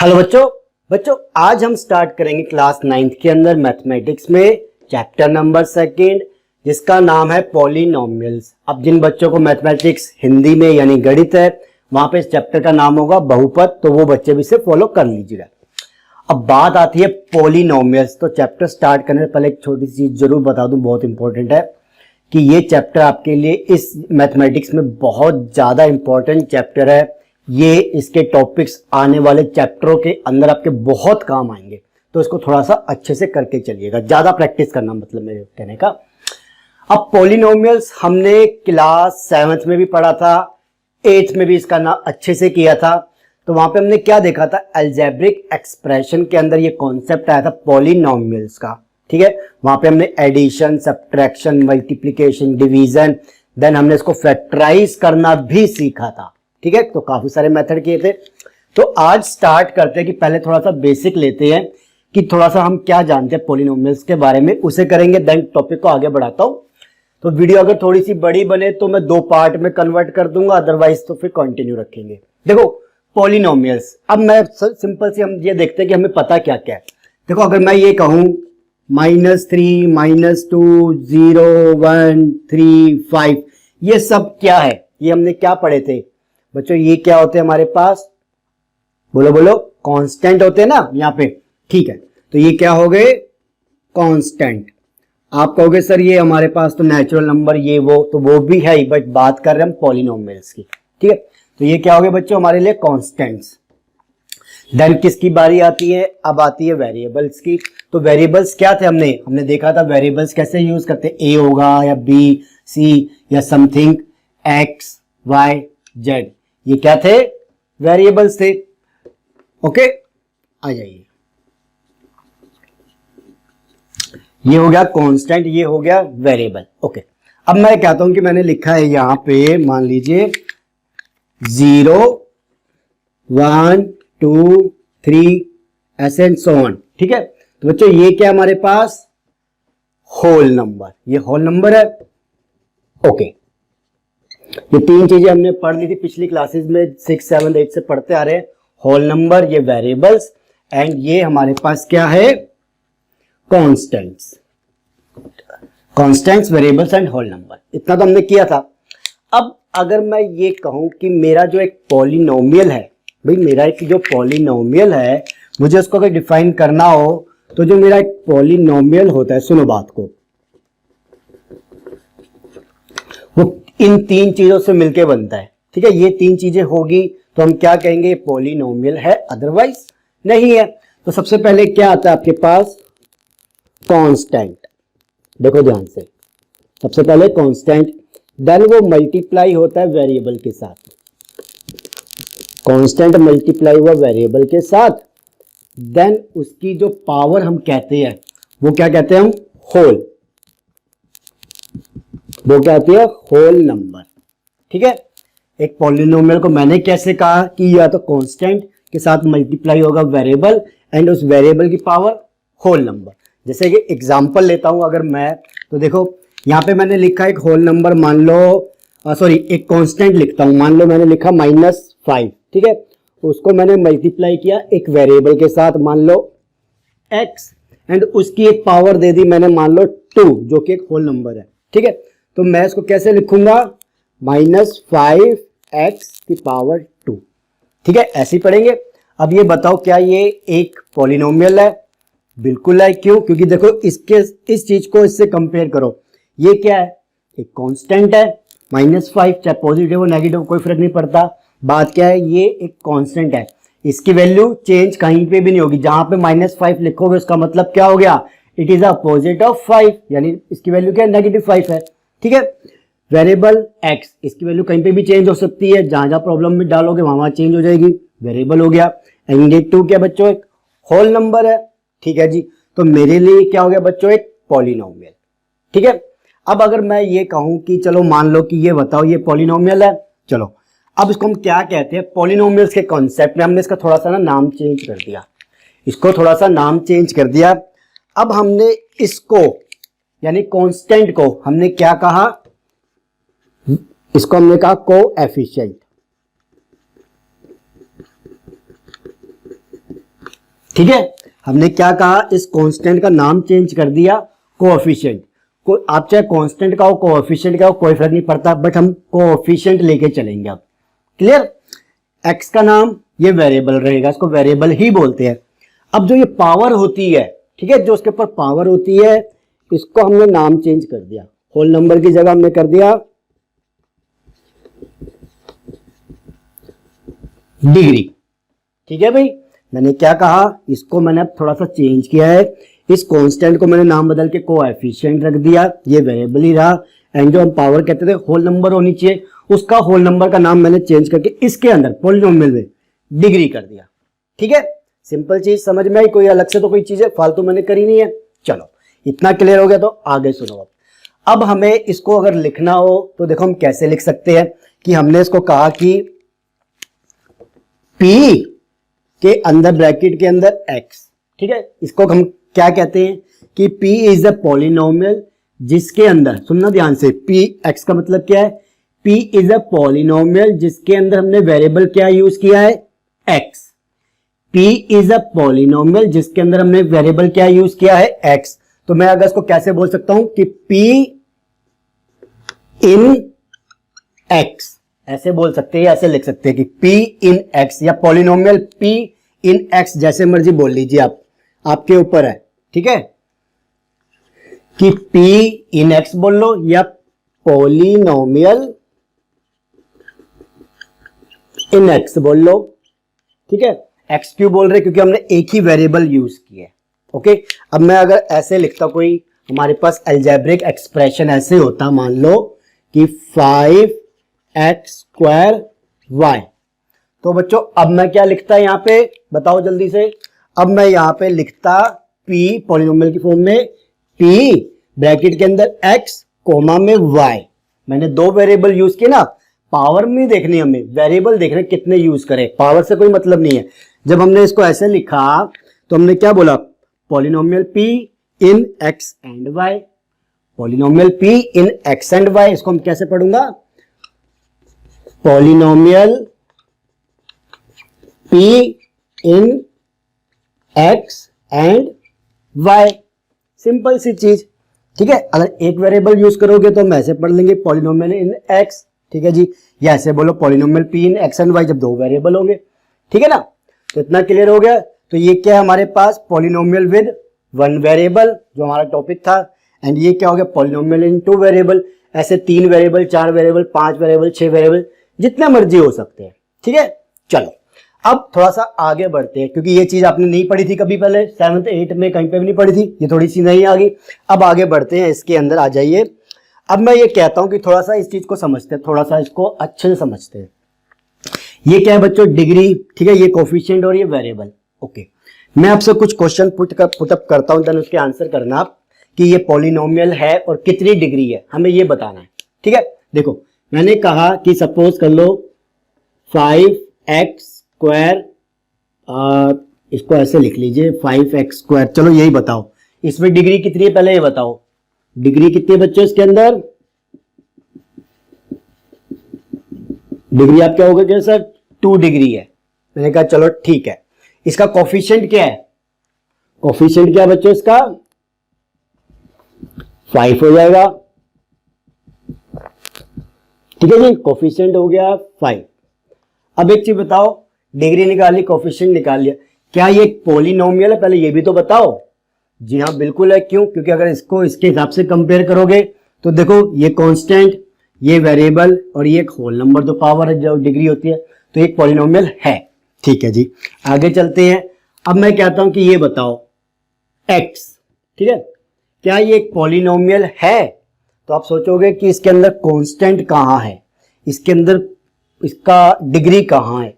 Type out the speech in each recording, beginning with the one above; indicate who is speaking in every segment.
Speaker 1: Hello बच्चों आज हम स्टार्ट करेंगे क्लास 9th के अंदर मैथमेटिक्स में चैप्टर नंबर 2 जिसका नाम है पॉलिनोमियल्स। अब जिन बच्चों को मैथमेटिक्स हिंदी में यानी गणित है वहां पे इस चैप्टर का नाम होगा बहुपद, तो वो बच्चे भी इसे फॉलो कर लीजिएगा। अब बात आती है पॉलिनोमियल्स, तो चैप्टर स्टार्ट करने से पहले एक छोटी सी चीज जरूर बता दूं, बहुत इंपॉर्टेंट है कि ये चैप्टर आपके लिए इस मैथमेटिक्स में बहुत ज्यादा इंपॉर्टेंट चैप्टर है। ये इसके टॉपिक्स आने वाले चैप्टरों के अंदर आपके बहुत काम आएंगे, तो इसको थोड़ा सा अच्छे से करके चलिएगा, ज्यादा प्रैक्टिस करना मतलब मेरे कहने का। अब पॉलिनोमियल्स हमने क्लास 7th में भी पढ़ा था, 8th में भी इसका ना अच्छे से किया था। तो वहां पे हमने क्या देखा था, अलजेब्रिक एक्सप्रेशन के अंदर ये कॉन्सेप्ट आया था पॉलिनोमियल्स का। ठीक है, वहां पे हमने addition, subtraction, multiplication, division, then हमने इसको फैक्टराइज करना भी सीखा था। ठीक है, तो काफी सारे मेथड किए थे। तो आज स्टार्ट करते हैं कि पहले थोड़ा सा बेसिक लेते हैं कि थोड़ा सा हम क्या जानते हैं पॉलिनोमियल्स के बारे में, उसे करेंगे, देन टॉपिक को आगे बढ़ाता हूं। तो वीडियो अगर थोड़ी सी बड़ी बने तो मैं 2 पार्ट में कन्वर्ट कर दूंगा, अदरवाइज तो फिर कंटिन्यू रखेंगे। देखो पॉलिनोमियल्स, अब मैं सिंपल से हम ये देखते हैं कि हमें पता क्या क्या है। देखो अगर मैं ये कहूं -3, -2, 0, 1, 3, 5, ये सब क्या है, ये हमने क्या पढ़े थे बच्चों? ये क्या होते हैं हमारे पास, बोलो बोलो, कांस्टेंट होते हैं ना यहाँ पे। ठीक है, तो ये क्या हो गए, कांस्टेंट। आप कहोगे सर ये हमारे पास तो नेचुरल नंबर ये वो, तो वो भी है ही, बट बात कर रहे हैं हम पॉलिनोमियल्स की। ठीक है, तो ये क्या हो गए बच्चों हमारे लिए कांस्टेंट्स। देन किसकी बारी आती है, अब आती है वेरिएबल्स की। तो वेरिएबल्स क्या थे, हमने देखा था वेरिएबल्स कैसे यूज करते हैं, ए होगा या बी, सी या समथिंग, एक्स, वाई, जेड, ये क्या थे, वेरिएबल्स थे। ओके, आ जाइए, ये हो गया कांस्टेंट, ये हो गया वेरिएबल। ओके, अब मैं कहता हूं कि मैंने लिखा है यहां पे, मान लीजिए 0, 1, 2, 3 ऐसे एंड सो ऑन। ठीक है, तो बच्चों ये क्या हमारे पास, होल नंबर, ये होल नंबर है। ओके, ये 3 चीजें हमने पढ़ ली थी पिछली क्लासेस में, 6, 7, 8 से पढ़ते आ रहे हैं। होल नंबर, ये वेरिएबल्स, एंड ये हमारे पास क्या है, constants. Constants, variables and whole number, इतना तो हमने किया था। अब अगर मैं ये कहूं कि मेरा जो एक पॉलिनोमियल है, भाई मेरा एक जो पॉलिनोमियल है, मुझे उसको अगर डिफाइन करना हो, तो जो मेरा एक पॉलिनोमियल होता है, सुनो बात को, वो इन 3 चीजों से मिलके बनता है। ठीक है, ये 3 चीजें होगी तो हम क्या कहेंगे, पॉलिनोमियल है, अदरवाइज नहीं है। तो सबसे पहले क्या आता है आपके पास, कांस्टेंट। देखो ध्यान से, सबसे पहले कांस्टेंट, देन वो मल्टीप्लाई होता है वेरिएबल के साथ, कांस्टेंट मल्टीप्लाई हुआ वेरिएबल के साथ, देन उसकी जो पावर हम कहते हैं वो क्या कहते हैं हम, होल, वो क्या आती है, होल नंबर। ठीक है, एक पॉलिनोमियल को मैंने कैसे कहा कि या तो कांस्टेंट के साथ मल्टीप्लाई होगा वेरिएबल, एंड उस वेरिएबल की पावर होल नंबर। जैसे कि एग्जांपल लेता हूं अगर मैं, तो देखो यहां पे मैंने लिखा एक होल नंबर, मान लो एक कांस्टेंट लिखता हूं, मान लो मैंने लिखा -5। ठीक है, उसको मैंने मल्टीप्लाई किया एक वेरिएबल के साथ, मान लो x, एंड उसकी एक पावर दे दी मैंने, मान लो 2, जो कि एक होल नंबर है। ठीक है, तो मैं इसको कैसे लिखूंगा, -5x की पावर 2। ठीक है, ऐसे ही पढ़ेंगे। अब ये बताओ क्या ये एक पॉलिनोमियल है, बिल्कुल है। क्यों, क्योंकि देखो इस चीज को इससे कंपेयर करो, ये क्या है, एक कांस्टेंट है, -5, चाहे पॉजिटिव हो नेगेटिव कोई फर्क नहीं पड़ता। बात क्या है, ये एक कांस्टेंट है, इसकी वैल्यू चेंज कहीं पे भी नहीं होगी। जहां पे -5 लिखोगे उसका मतलब क्या हो गया, इट इज अपोजिट ऑफ 5, यानी इसकी वैल्यू क्या है, -5 है। ठीक है, वेरिएबल x, इसकी वैल्यू कहीं पे भी चेंज हो सकती है, जहां जहां प्रॉब्लम में डालोगे वहां चेंज हो जाएगी, वेरिएबल हो गया। एंड ये 2 क्या बच्चों, एक होल नंबर है। ठीक है जी, तो मेरे लिए क्या हो गया बच्चों, एक पॉलिनोमियल। ठीक है, अब अगर मैं ये कहूं कि चलो मान लो कि ये बताओ ये पॉलिनोमियल है, चलो अब इसको हम क्या कहते हैं, पॉलिनोमियल्स के कॉन्सेप्ट में हमने इसका थोड़ा सा ना नाम चेंज कर दिया, इसको थोड़ा सा नाम चेंज कर दिया। अब हमने इसको यानी कांस्टेंट को हमने क्या कहा, इसको हमने कहा कोएफिशिएंट। ठीक है, हमने क्या कहा, इस कांस्टेंट का नाम चेंज कर दिया कोएफिशिएंट को। आप चाहे कांस्टेंट का हो कोएफिशिएंट का हो कोई फर्क नहीं पड़ता, बट हम कोएफिशिएंट लेके चलेंगे अब। क्लियर? एक्स का नाम ये वेरिएबल रहेगा, इसको वेरिएबल ही बोलते हैं। अब जो ये पावर होती है, ठीक है, जो उसके ऊपर पावर होती है, इसको हमने नाम चेंज कर दिया, होल नंबर की जगह हमने कर दिया डिग्री। ठीक है भाई, मैंने क्या कहा, इसको मैंने अब थोड़ा सा चेंज किया है, इस कांस्टेंट को मैंने नाम बदल के कोएफिशिएंट रख दिया, ये वेरिएबल ही रहा। एंड जो हम पावर कहते थे होल नंबर होनी चाहिए, उसका होल नंबर का नाम मैंने चेंज करके इसके अंदर पॉलिनोमियल में डिग्री कर दिया। ठीक है, सिंपल चीज समझ में आई, कोई अलग से तो कोई चीज फालतू मैंने करी नहीं है। चलो इतना क्लियर हो गया, तो आगे सुनो। अब हमें इसको अगर लिखना हो तो देखो हम कैसे लिख सकते हैं, कि हमने इसको कहा कि P के अंदर ब्रैकेट के अंदर x, ठीक है, इसको हम क्या कहते हैं कि P इज अ पॉलिनोमियल जिसके अंदर, सुनना ध्यान से, P x का मतलब क्या है, P इज अ पॉलिनोमियल जिसके अंदर हमने वेरिएबल क्या यूज किया है, x। P is a polynomial जिसके अंदर हमने वेरिएबल क्या यूज किया है, x। तो मैं अगर इसको कैसे बोल सकता हूं कि P इन x, ऐसे बोल सकते हैं, ऐसे लिख सकते हैं कि P इन x, या पॉलिनोमियल P इन x, जैसे मर्जी बोल लीजिए आप, आपके ऊपर है। ठीक है, कि P इन x बोल लो या पॉलिनोमियल इन x बोल लो। ठीक है, x क्यों बोल रहे, क्योंकि हमने एक ही वेरिएबल यूज किया है। ओके, अब मैं अगर ऐसे लिखता, कोई हमारे पास अलजेब्रिक एक्सप्रेशन ऐसे होता, मान लो कि 5x² y, तो बच्चों अब मैं क्या लिखता यहां पे, बताओ जल्दी से। अब मैं यहां पे लिखता p पॉलिनोमियल की फॉर्म में, p ब्रैकेट के अंदर x कोमा में y। मैंने दो वेरिएबल यूज किए ना, पावर नहीं देखनी हमें, वेरिएबल देखने कितने यूज करें, पावर से कोई मतलब नहीं है। जब हमने इसको ऐसे लिखा तो हमने क्या बोला, polynomial p in x and y, polynomial p in x and y। इसको हम कैसे पढ़ूंगा, polynomial p in x and y, simple सी चीज। ठीक है, अगर एक वेरिएबल यूज करोगे तो हम ऐसे पढ़ लेंगे पॉलिनोमियल इन x, ठीक है जी, या ऐसे बोलो polynomial p in x and y, जब दो वेरिएबल होंगे। ठीक है ना, तो इतना क्लियर हो गया। तो ये क्या है हमारे पास, पॉलिनोमियल विद वन वेरिएबल, जो हमारा टॉपिक था। एंड ये क्या हो गया, पॉलिनोमियल इन टू वेरिएबल, ऐसे 3 वेरिएबल, 4 वेरिएबल, 5 वेरिएबल, 6 वेरिएबल, जितने मर्जी हो सकते हैं। ठीक है, चलो अब थोड़ा सा आगे बढ़ते हैं, क्योंकि ये चीज आपने नहीं पढ़ी थी कभी पहले, 7th 8th में कहीं पे भी नहीं पढ़ी थी, ये थोड़ी सी नई आ गई। अब आगे बढ़ते हैं, इसके अंदर आ जाइए। अब मैं ये कहता हूं कि थोड़ा सा इस चीज को समझते हैं, थोड़ा सा इसको अच्छे से समझते हैं। ये क्या है बच्चों, डिग्री। ठीक है, ये कोफिशिएंट और ये वेरिएबल। ओके, मैं आपसे कुछ क्वेश्चन पुटअप करता हूं, देन उसके आंसर करना आप, कि ये पॉलिनोमियल है और कितनी डिग्री है, हमें ये बताना है। ठीक है, देखो मैंने कहा कि सपोज कर लो 5x², इसको ऐसे लिख लीजिए 5x²। चलो यही बताओ, इसमें डिग्री कितनी है, पहले ये बताओ डिग्री कितनी है बच्चों इसके अंदर। डिग्री आप क्या होगा, क्या सर 2 डिग्री है। मैंने कहा चलो ठीक है, इसका कोफिशिएंट क्या है, कोफिशिएंट क्या है बच्चों इसका, 5 हो जाएगा। ठीक है जी, कोफिशिएंट हो गया 5। अब एक चीज बताओ, डिग्री निकाल ली, कोफिशिएंट निकाल लिया, क्या ये पॉलिनोमियल है, पहले ये भी तो बताओ। जी हाँ बिल्कुल है, क्यों, क्योंकि अगर इसको इसके हिसाब से कंपेयर करोगे तो देखो ये कांस्टेंट, ये वेरिएबल और ये एक होल नंबर, तो पावर है जो डिग्री होती है, तो एक पॉलिनोमियल है। ठीक है जी, आगे चलते हैं। अब मैं कहता हूं कि ये बताओ x, ठीक है, क्या ये एक पॉलिनोमियल है। तो आप सोचोगे कि इसके अंदर कांस्टेंट कहां है, इसके अंदर इसका डिग्री कहां है।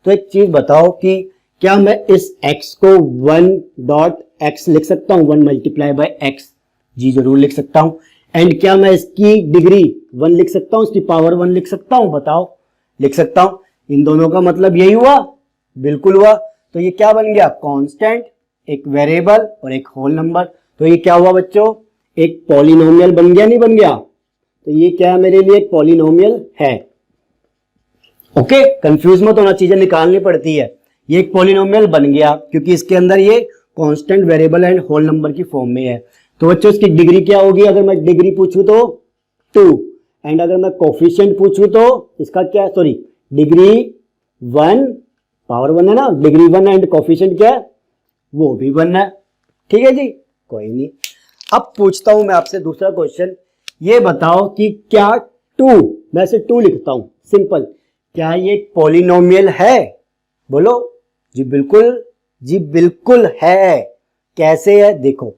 Speaker 1: तो एक चीज बताओ कि क्या मैं इस x को 1.x लिख सकता हूं, 1 मल्टीप्लाई बाय x। जी जरूर लिख सकता हूं। एंड क्या मैं इसकी डिग्री 1 लिख सकता हूं, इसकी पावर 1 लिख सकता हूं, बताओ। लिख सकता हूं। इन दोनों का मतलब यही हुआ, बिल्कुल हुआ। तो ये क्या बन गया, कांस्टेंट, एक वेरिएबल और एक होल नंबर। तो ये क्या हुआ बच्चों, एक पॉलिनोमियल बन गया, नहीं बन गया। तो ये क्या है मेरे लिए, एक पॉलिनोमियल है। ओके, कंफ्यूज मत होना, चीजें निकालनी पड़ती है। ये एक पॉलिनोमियल बन गया क्योंकि इसके अंदर ये constant variable and whole number की फॉर्म में है। तो बच्चों इसकी डिग्री क्या होगी, अगर मैं डिग्री पूछूं तो 2, एंड अगर मैं कोफिशिएंट पूछूं तो इसका क्या, सॉरी डिग्री 1, पावर 1 है ना, डिग्री 1 एंड कोफिशिएंट क्या है, वो भी 1 है। ठीक है जी, कोई नहीं। अब पूछता हूं मैं आपसे दूसरा क्वेश्चन, ये बताओ कि क्या 2, मैं से 2 लिखता हूं सिंपल, क्या ये एक पॉलिनोमियल है? बोलो जी बिल्कुल, जी बिल्कुल है। कैसे है देखो,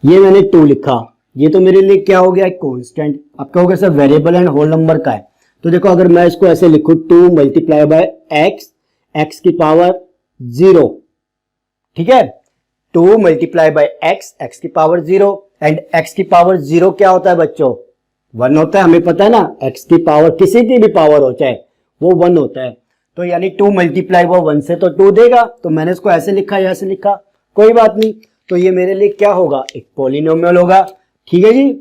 Speaker 1: ये मैंने 2 लिखा, ये तो मेरे लिए क्या हो गया, एक कांस्टेंट। अब क्या हो गया sir, variable and whole number का है। तो देखो अगर मैं इसको ऐसे लिखूं 2 मल्टीप्लाई बाय एक्स, एक्स की पावर 0, ठीक है, 2 मल्टीप्लाई बाय एक्स, एक्स की पावर 0, एंड एक्स की पावर 0 क्या होता है बच्चों, 1 होता है, हमें पता है ना, एक्स की पावर किसी की भी पावर हो चाहे वो 1 होता है। तो यानी 2 मल्टीप्लाई वो 1 से तो 2 देगा, तो मैंने इसको ऐसे लिखा या ऐसे लिखा, कोई बात नहीं। तो ये मेरे लिए क्या होगा, एक पॉलिनोमियल होगा। ठीक है जी,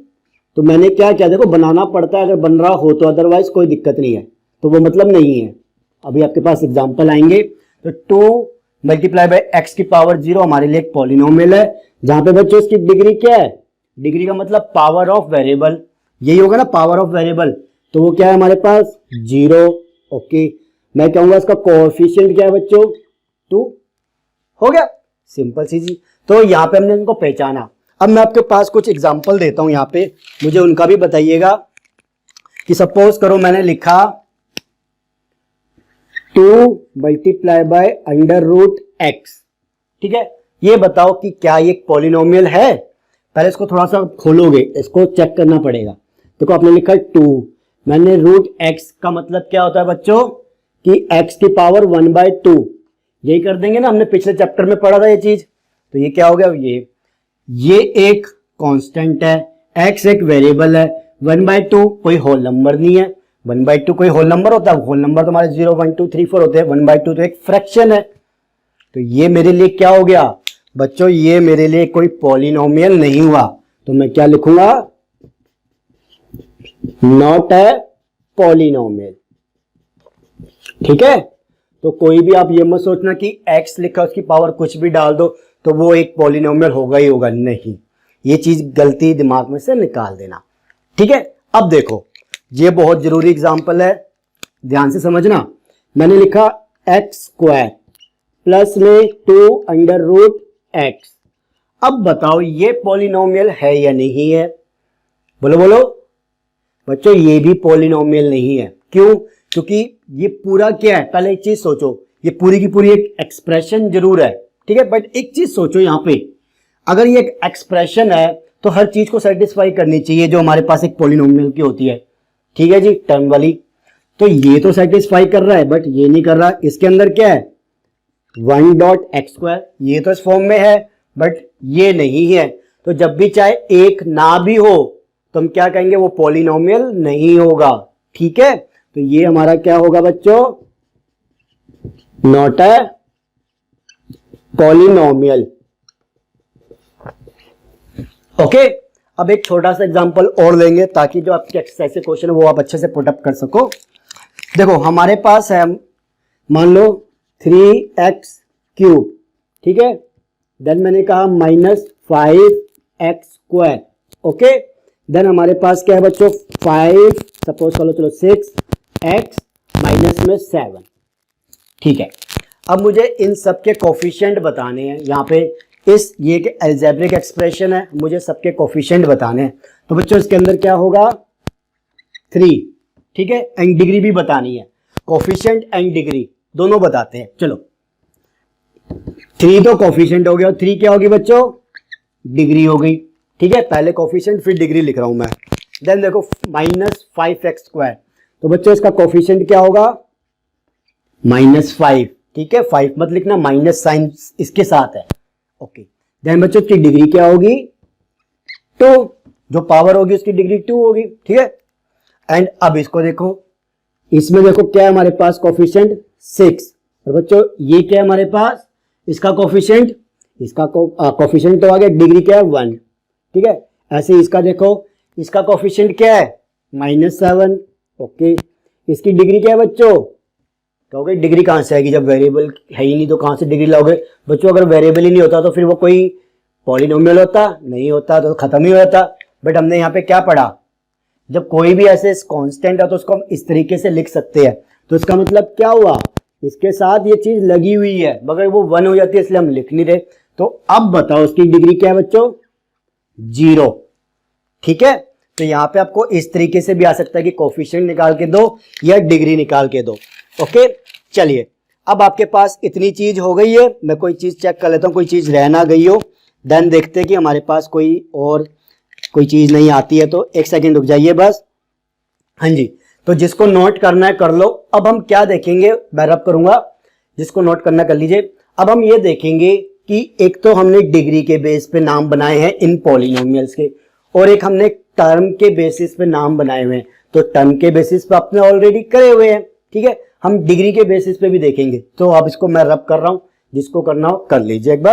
Speaker 1: तो मैंने क्या किया, देखो बनाना पड़ता है अगर बन रहा हो तो, अदरवाइज कोई दिक्कत नहीं है, तो वो मतलब नहीं है। अभी आपके पास एग्जांपल आएंगे। तो 2 मल्टीप्लाई बाय एक्स की पावर 0 हमारे लिए एक पॉलिनोमियल है, जहां पे बच्चों इसकी डिग्री क्या है, डिग्री का मतलब पावर ऑफ वेरिएबल, यही होगा ना पावर ऑफ वेरिएबल। तो वो क्या है हमारे पास 0। ओके, मैं कहूंगा इसका कोएफिशिएंट क्या है बच्चों, 2। हो गया, सिंपल सी जी। तो यहाँ पे हमने इनको पहचाना। अब मैं आपके पास कुछ एग्जांपल देता हूं, यहाँ पे मुझे उनका भी बताइएगा। कि सपोज करो मैंने लिखा 2 multiply by under root x, ठीक है, ये बताओ कि क्या ये एक पॉलिनोमियल है? पहले इसको थोड़ा सा खोलोगे, इसको चेक करना पड़ेगा। देखो आपने लिखा 2, मैंने रूट एक्स का मतलब क्या होता है बच्चों, कि x की पावर 1/2, यही कर देंगे ना, हमने पिछले चैप्टर में पढ़ा था ये चीज। तो ये क्या हो गया, ये एक कांस्टेंट है, x एक वेरिएबल है, 1/2 कोई होल नंबर नहीं है। 1/2 कोई होल नंबर होता है? होल नंबर तो हमारे 0 1 2 3 4 होते हैं, 1/2 तो एक फ्रैक्शन है। तो ये मेरे लिए क्या हो गया बच्चों, ये मेरे लिए कोई पॉलिनोमियल नहीं हुआ। तो मैं क्या लिखूंगा, नॉट ए पॉलिनोमियल। ठीक है, तो कोई भी आप ये मत सोचना कि x लिखा उसकी पावर कुछ भी डाल दो तो वो एक पॉलिनोमियल होगा ही होगा, नहीं, ये चीज गलती दिमाग में से निकाल देना। ठीक है, अब देखो ये बहुत जरूरी एग्जांपल है, ध्यान से समझना। मैंने लिखा एक्स स्क्वायर प्लस में 2 अंडर रूट एक्स। अब बताओ ये पॉलिनोमियल है या नहीं है? बोलो बोलो बच्चों, ये भी पॉलिनोमियल नहीं है। क्यों? क्योंकि ये पूरा क्या है, पहले एक चीज सोचो, ये पूरी की पूरी एक एक्सप्रेशन जरूर है, ठीक है, बट एक चीज सोचो यहां पे, अगर ये एक एक्सप्रेशन है तो हर चीज को सेटिस्फाई करनी चाहिए जो हमारे पास एक पॉलिनोमियल की होती है। ठीक है जी, टर्म वाली। तो ये तो सेटिस्फाई कर रहा है बट ये नहीं कर रहा। इसके अंदर क्या है, 1.x², ये तो इस फॉर्म में है बट ये नहीं है। तो जब भी चाहे एक ना भी हो तो हम क्या कहेंगे, वो पॉलिनोमियल नहीं होगा। ठीक है, तो ये हमारा क्या होगा बच्चों, नॉट ए पॉलिनोमियल। ओके, अब एक छोटा सा एग्जांपल और लेंगे ताकि जो आपके एक्सरसाइज के क्वेश्चन है वो आप अच्छे से पुट अप कर सको। देखो हमारे पास है, मान लो 3x³, ठीक है, देन मैंने कहा -5x²। ओके, देन हमारे पास क्या है बच्चों, 5, सपोज चलो 6x माइनस में 7। ठीक है, अब मुझे इन सब के कोफिशिएंट बताने हैं। यहाँ पे इस ये के अलजेब्रिक एक्सप्रेशन है, मुझे सबके कोफिशिएंट बताने हैं। तो बच्चों इसके अंदर क्या होगा, 3, ठीक है, एंड डिग्री भी बतानी है। कोफिशिएंट एंड डिग्री दोनों बताते हैं। चलो 3 तो कोफिशिएंट हो गया, और 3 क्या होगी बच्चों, डिग्री हो गई। ठीक है, पहले कोफिशिएंट फिर डिग्री लिख रहा हूं मैं। देन देखो -5x², तो बच्चों इसका कोफिशिएंट क्या होगा, -5। ठीक है, 5 मत लिखना, माइनस साइन इसके साथ है। ओके, देन बच्चों इसकी डिग्री क्या होगी, 2, जो पावर होगी उसकी डिग्री 2 होगी। ठीक है, एंड अब इसको देखो, इसमें देखो क्या है हमारे पास कोफिशिएंट 6, और बच्चों ये क्या है हमारे पास, इसका कोफिशिएंट, इसका कोफिशिएंट तो आ गया, डिग्री क्या है 1। ठीक है, ऐसे इसका देखो, इसका कोफिशिएंट क्या है, -7। ओके, इसकी डिग्री क्या है बच्चों, कहोगे डिग्री कहाँ से आएगी, जब वेरिएबल है ही नहीं तो कहाँ से डिग्री लाओगे। बच्चों अगर वेरिएबल ही नहीं होता तो फिर वो कोई पॉलिनोमियल होता, नहीं होता तो खत्म ही हो जाता। बट हमने यहाँ पे क्या पढ़ा, जब कोई भी ऐसे कांस्टेंट है तो उसको हम इस तरीके से लिख सकते हैं। तो इसका मतलब क्या हुआ, इसके साथ ये चीज लगी हुई है, मगर वो 1 हो जाती है इसलिए हम लिख नहीं रहे। तो अब बताओ उसकी डिग्री क्या है बच्चों, 0। ठीक है, तो यहाँ पे आपको इस तरीके से भी आ सकता है कि कोफिशिएंट निकाल के दो या डिग्री निकाल के दो। ओके, चलिए अब आपके पास इतनी चीज हो गई है। मैं कोई चीज चेक कर लेता हूँ, कोई चीज रह ना गई हो, देन देखते हैं कि हमारे पास कोई चीज नहीं आती है। तो एक सेकंड रुक जाइए बस। हाँ जी, तो जिसको नोट करना है कर लो। अब हम क्या देखेंगे, मैं रब करूंगा, जिसको नोट करना कर लीजिए। अब हम ये देखेंगे कि एक तो हमने डिग्री के बेस पे नाम बनाए हैं इन पॉलिनोमियल्स के, और एक हमने टर्म के बेसिस पे नाम बनाए हुए हैं। तो टर्म के बेसिस पे आपने ऑलरेडी करे हुए हैं, ठीक है। हम डिग्री के बेसिस पे भी देखेंगे। तो अब इसको मैं रब कर रहा हूं, जिसको करना हो कर लीजिए एक बार।